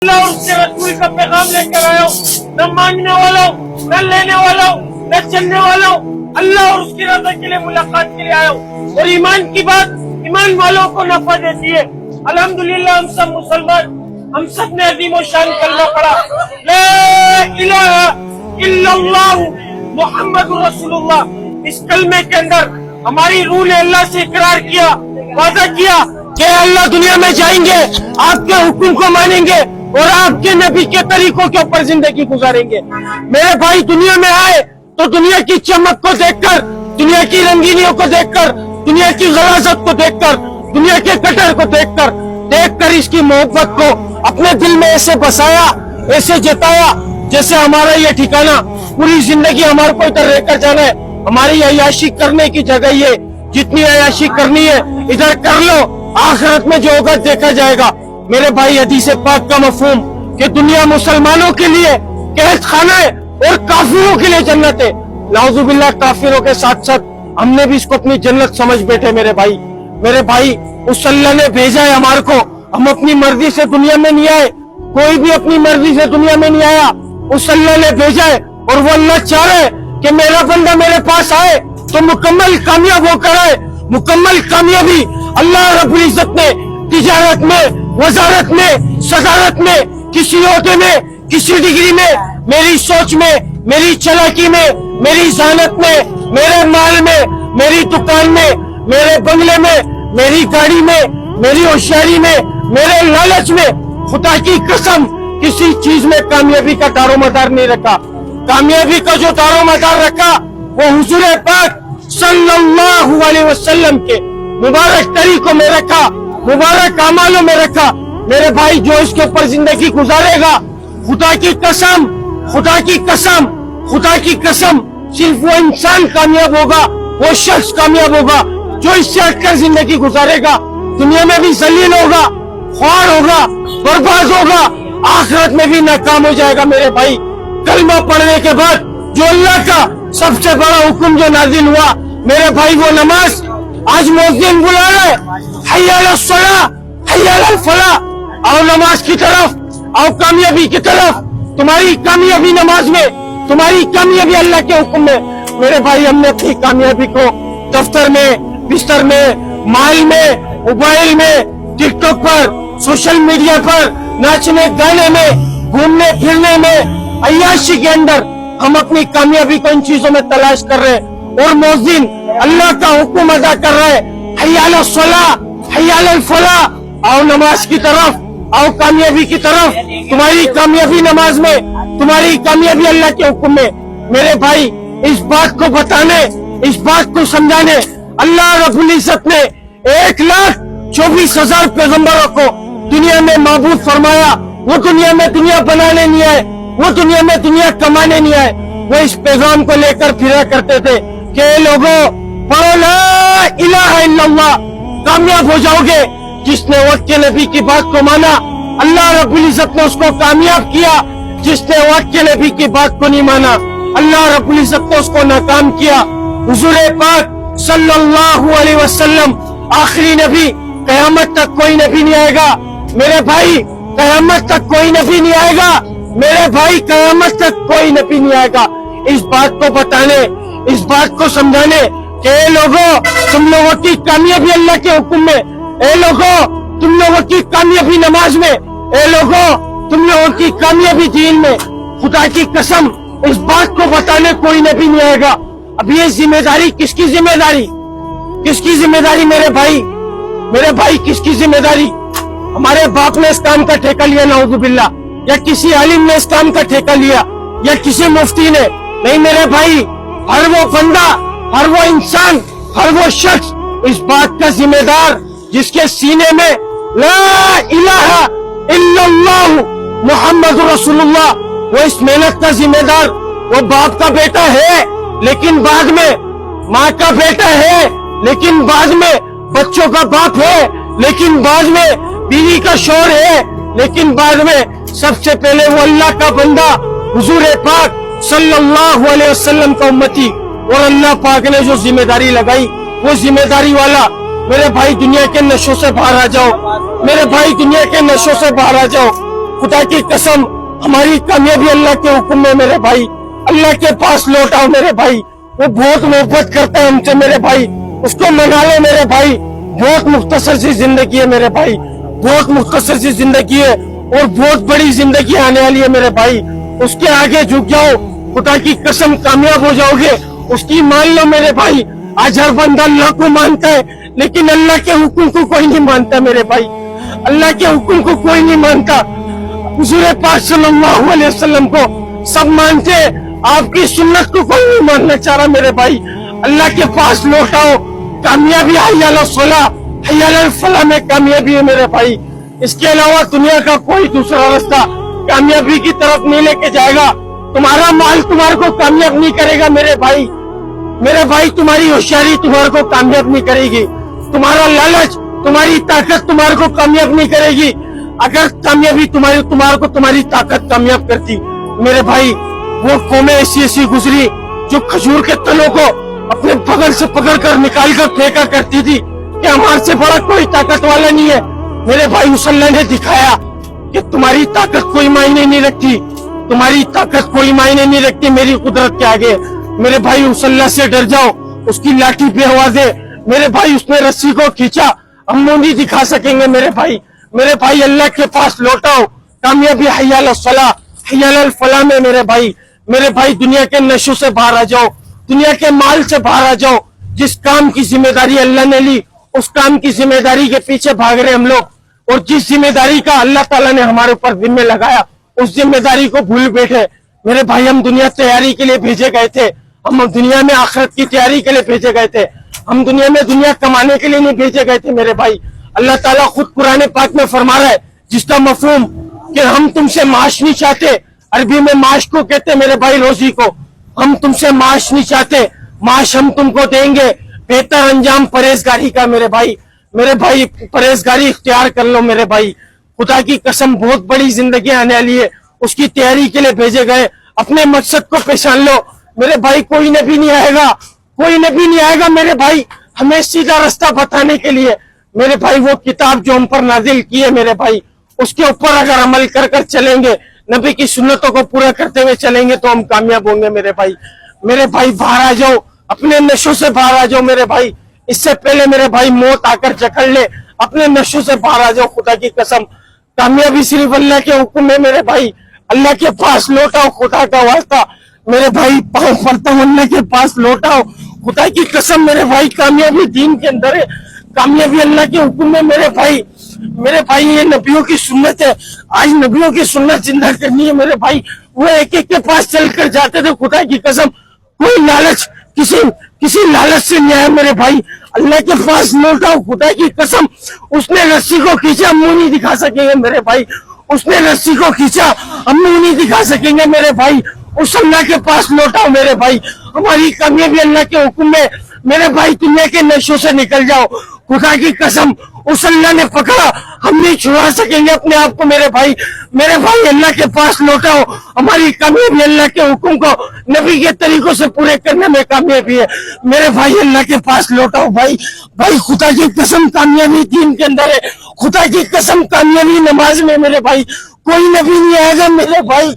اللہ اور اس کے رسول کا پیغام لے کر آیا ہوں، نہ مانگنے والا ہوں، نہ لینے والا ہوں، نہ چلنے والا ہوں، اللہ اور اس کی رضا کے لیے ملاقات کے لیے آیا ہوں۔ اور ایمان کی بات ایمان والوں کو نفع دیتی ہے۔ الحمدللہ ہم سب مسلمان، ہم سب نے عظیم و شان کلمہ پڑھا، لا الہ الا اللہ محمد رسول اللہ۔ اس کلمے کے اندر ہماری روح نے اللہ سے اقرار کیا، وعدہ کیا کہ اللہ دنیا میں جائیں گے، آپ کے حکم کو مانیں گے اور آپ کے نبی کے طریقوں کے اوپر زندگی گزاریں گے۔ میرے بھائی دنیا میں آئے تو دنیا کی چمک کو دیکھ کر، دنیا کی رنگینیوں کو دیکھ کر، دنیا کی غلاظت کو دیکھ کر، دنیا کے کٹر کو دیکھ کر اس کی محبت کو اپنے دل میں ایسے بسایا، ایسے جتایا جیسے ہمارا یہ ٹھکانہ پوری زندگی ہمارے کو ادھر رہ کر جانا ہے، ہماری عیاشی کرنے کی جگہ یہ، جتنی عیاشی کرنی ہے ادھر کر لو، آخرت میں جو ہوگا دیکھا جائے گا۔ میرے بھائی حدیث پاک کا مفہوم کہ دنیا مسلمانوں کے لیے قید خانہ ہے اور کافروں کے لیے جنت ہے، نعوذ باللہ کافروں کے ساتھ ساتھ ہم نے بھی اس کو اپنی جنت سمجھ بیٹھے۔ میرے بھائی اس اللہ نے بھیجا ہے ہمارے کو، ہم اپنی مرضی سے دنیا میں نہیں آئے، کوئی بھی اپنی مرضی سے دنیا میں نہیں آیا، اس اللہ نے بھیجا ہے اور وہ اللہ چاہ رہا ہے کہ میرا بندہ میرے پاس آئے تو مکمل کامیاب ہو کر آئے۔ مکمل کامیابی اللہ رب العزت نے تجارت میں، وزارت میں، صدارت میں، کسی عہدے میں، کسی ڈگری میں، میری سوچ میں، میری چلاکی میں، میری ذہانت میں، میرے مال میں، میری دکان میں، میرے بنگلے میں، میری گاڑی میں، میری ہوشیاری میں، میرے لالچ میں، خدا کی قسم کسی چیز میں کامیابی کا دار و مدار نہیں رکھا۔ کامیابی کا جو دار و مدار رکھا وہ حضور پاک صلی اللہ علیہ وسلم کے مبارک طریقوں میں رکھا، مبارک اعمالوں میں رکھا۔ میرے بھائی جو اس کے اوپر زندگی گزارے گا، خدا کی قسم صرف وہ انسان کامیاب ہوگا، وہ شخص کامیاب ہوگا جو اس سے ہٹ کر زندگی گزارے گا، دنیا میں بھی ذلیل ہوگا، خوار ہوگا، برباد ہوگا، آخرت میں بھی ناکام ہو جائے گا۔ میرے بھائی کلمہ پڑھنے کے بعد جو اللہ کا سب سے بڑا حکم جو نازل ہوا میرے بھائی وہ نماز۔ آج مؤذن بلا رہے حی علی الصلاۃ حی علی الفلاح، آؤ نماز کی طرف، آؤ کامیابی کی طرف۔ تمہاری کامیابی نماز میں، تمہاری کامیابی اللہ کے حکم میں۔ میرے بھائی ہم نے اپنی کامیابی کو دفتر میں، بستر میں، مال میں، موبائل میں، ٹک ٹاک پر، سوشل میڈیا پر، ناچنے گانے میں، گھومنے پھرنے میں، عیاشی کے اندر ہم اپنی کامیابی کو ان چیزوں میں تلاش کر رہے ہیں، اور مؤذن اللہ کا حکم ادا کر رہے حی علی الصلاۃ حی علی الفلاح، آؤ نماز کی طرف، آؤ کامیابی کی طرف۔ تمہاری کامیابی نماز میں، تمہاری کامیابی اللہ کے حکم میں۔ میرے بھائی اس بات کو بتانے، اس بات کو سمجھانے اللہ رب العزت نے 1,24,000 پیغمبروں کو دنیا میں معبود فرمایا۔ وہ دنیا میں دنیا بنانے نہیں آئے، وہ دنیا میں دنیا کمانے نہیں آئے، وہ اس پیغام کو لے کر پھرا کرتے تھے کہ لوگوں پڑھو لا الہ الا اللہ، کامیاب ہو جاؤ گے۔ جس نے وقت کے نبی کی بات کو مانا اللہ رب العزت نے اس کو کامیاب کیا، جس نے وقت کے نبی کی بات کو نہیں مانا اللہ رب العزت نے اس کو ناکام کیا۔ حضور پاک صلی اللہ علیہ وسلم آخری نبی، قیامت تک کوئی نبی نہیں آئے گا۔ میرے بھائی قیامت تک کوئی نبی نہیں آئے گا، میرے بھائی قیامت تک کوئی نبی نہیں آئے گا۔ اس بات کو بتانے، اس بات کو سمجھانے کہ اے لوگوں تم لوگوں کی کامیابی اللہ کے حکم میں، اے لوگوں تم لوگوں کی کامیابی نماز میں، اے لوگوں تم لوگوں کی کامیابی دین میں، خدا کی قسم اس بات کو بتانے کوئی نبی نہیں آئے گا۔ اب یہ ذمہ داری کس کی ذمہ داری؟ کس کی ذمہ داری میرے بھائی کس کی ذمہ داری؟ ہمارے باپ نے اس کام کا ٹھیکہ لیا نعوذ باللہ، یا کسی عالم نے اس کام کا ٹھیکہ لیا، یا کسی مفتی نے؟ نہیں میرے بھائی، ہر وہ بندہ، ہر وہ انسان، ہر وہ شخص اس بات کا ذمہ دار جس کے سینے میں لا الہ الا اللہ محمد رسول اللہ، وہ اس محنت کا ذمہ دار، وہ باپ کا بیٹا ہے لیکن بعد میں، ماں کا بیٹا ہے لیکن بعد میں، بچوں کا باپ ہے لیکن بعد میں، بیوی کا شوہر ہے لیکن بعد میں، سب سے پہلے وہ اللہ کا بندہ حضور پاک صلی اللہ علیہ وسلم کا امتی، اور اللہ پاک نے جو ذمہ داری لگائی وہ ذمہ داری والا۔ میرے بھائی دنیا کے نشوں سے باہر آ جاؤ، میرے بھائی دنیا کے نشوں سے باہر آ جاؤ۔ خدا کی قسم ہماری کامیابی اللہ کے حکم میں میرے بھائی، اللہ کے پاس لوٹ آؤ میرے بھائی، وہ بہت محبت کرتا ہے ہم سے میرے بھائی، اس کو منا لو میرے بھائی، بہت مختصر سی زندگی ہے میرے بھائی، بہت مختصر سی زندگی ہے اور بہت بڑی زندگی آنے والی ہے میرے بھائی، اس کے آگے جھک جاؤ، خدا کی قسم کامیاب ہو جاؤ گے، اس کی مان لو میرے بھائی۔ آج ہر بندہ اللہ کو مانتا ہے لیکن اللہ کے حکم کو کوئی نہیں مانتا میرے بھائی، اللہ کے حکم کو کوئی نہیں مانتا۔ حضور پاک صلی اللہ علیہ وسلم کو سب مانتے، آپ کی سنت کو کوئی نہیں ماننا چاہ رہا میرے بھائی۔ اللہ کے پاس لوٹاؤ، کامیابی حی علی الصلاح حی علی الفلاح میں کامیابی ہے میرے بھائی۔ اس کے علاوہ دنیا کا کوئی دوسرا راستہ کامیابی کی طرف نہیں لے کے جائے گا۔ تمہارا مال تمہارے کو کامیاب نہیں کرے گا میرے بھائی، میرے بھائی تمہاری ہوشیاری تمہارے کو کامیاب نہیں کرے گی، تمہارا لالچ تمہاری طاقت تمہارے کو کامیاب نہیں کرے گی۔ اگر کامیابی تمہارے کو تمہاری طاقت کامیاب کرتی میرے بھائی، وہ قومیں ایسی گزری جو کھجور کے تنوں کو اپنے بغل سے پکڑ کر نکال کر پھینکا کرتی تھی کہ ہمارے سے بڑا کوئی طاقت والا نہیں ہے۔ میرے بھائی اس اللہ نے دکھایا کہ تمہاری طاقت کوئی معنی نہیں رکھتی، تمہاری طاقت کوئی معنی نہیں رکھتی میری قدرت کے آگے۔ میرے بھائی اس اللہ سے ڈر جاؤ، اس کی لاٹھی بے آواز ہے میرے بھائی، اس نے رسی کو کھینچا، ہم نہیں دکھا سکیں گے میرے بھائی۔ میرے بھائی اللہ کے پاس لوٹاؤ، کامیابی حی علی الصلاح حی علی الفلاح میں میرے بھائی۔ میرے بھائی دنیا کے نشوں سے باہر آ جاؤ، دنیا کے مال سے باہر آ جاؤ۔ جس کام کی ذمہ داری اللہ نے لی اس کام کی ذمہ داری کے پیچھے بھاگ رہے ہم لوگ، اور جس ذمہ داری کا اللہ تعالیٰ نے ہمارے اوپر ذمہ لگایا اس ذمہ داری کو بھول بیٹھے۔ میرے بھائی ہم دنیا تیاری کے لیے بھیجے گئے تھے، ہم دنیا میں آخرت کی تیاری کے لیے بھیجے گئے تھے، ہم دنیا میں دنیا کمانے کے لیے نہیں بھیجے گئے تھے میرے بھائی۔ اللہ تعالیٰ خود قرآن پاک میں فرما رہا ہے جس کا مفہوم کہ ہم تم سے معاش نہیں چاہتے، عربی میں معاش کو کہتے میرے بھائی روزی کو، ہم تم سے معاش نہیں چاہتے، معاش ہم تم کو دیں گے، بہتر انجام پرہیزگاری کا میرے بھائی۔ میرے بھائی پرہیزگاری اختیار کر لو میرے بھائی، خدا کی قسم بہت بڑی زندگی آنے والی ہے، اس کی تیاری کے لیے بھیجے گئے، اپنے مقصد کو پہچان لو میرے بھائی۔ کوئی نبی نہیں آئے گا، کوئی نبی نہیں آئے گا میرے بھائی ہمیں سیدھا رستہ بتانے کے لیے میرے بھائی۔ وہ کتاب جو ہم پر نازل کی ہے میرے بھائی، اس کے اوپر اگر عمل کر چلیں گے، نبی کی سنتوں کو پورا کرتے ہوئے چلیں گے تو ہم کامیاب ہوں گے میرے بھائی۔ میرے بھائی باہر آ جاؤ، اپنے نشوں سے باہر آ جاؤ میرے بھائی، اس سے پہلے میرے بھائی موت آ کر جکڑ لے، اپنے نشوں سے باہر آ جاؤ۔ خدا کی قسم کامیابی صرف اللہ کے حکم میں میرے بھائی، اللہ کے پاس لوٹاؤ، خدا کا واسطہ میرے بھائی پاؤں پڑتا ہوں، اللہ کے پاس لوٹاؤ، خدا کی قسم میرے بھائی کامیابی دین کے اندر ہے، کامیابی اللہ کے حکم میں میرے بھائی۔ میرے بھائی یہ نبیوں کی سنت ہے، آج نبیوں کی سنت زندہ کرنی ہے میرے بھائی۔ وہ ایک ایک کے پاس چل کر جاتے تھے، خدا کی قسم کوئی لالچ کسی لالچ سے نہیں آیا میرے بھائی، اللہ کے پاس لوٹاؤ، خدا کی قسم اس نے رسی کو کھینچا، ہم منہ نہیں دکھا سکیں گے میرے بھائی، اس نے رسی کو کھینچا، ہم منہ نہیں دکھا سکیں گے میرے بھائی، اس اللہ کے پاس لوٹاؤ میرے بھائی۔ ہماری کامیابی اللہ کے حکم میں میرے بھائی، دنیا کے نشوں سے نکل جاؤ، خدا کی قسم اس اللہ نے پکڑا، ہم نہیں چھڑا سکیں گے اپنے آپ کو میرے بھائی۔ میرے بھائی اللہ کے پاس لوٹاؤ، ہماری کامیابی اللہ کے حکم کو نبی کے طریقوں سے پورے کرنے میں کامیابی ہے میرے بھائی، اللہ کے پاس لوٹاؤ بھائی۔ بھائی خدا کی قسم کامیابی دین کے اندر ہے، خدا کی قسم کامیابی نماز میں میرے بھائی، کوئی نبی نہیں آئے گا میرے بھائی۔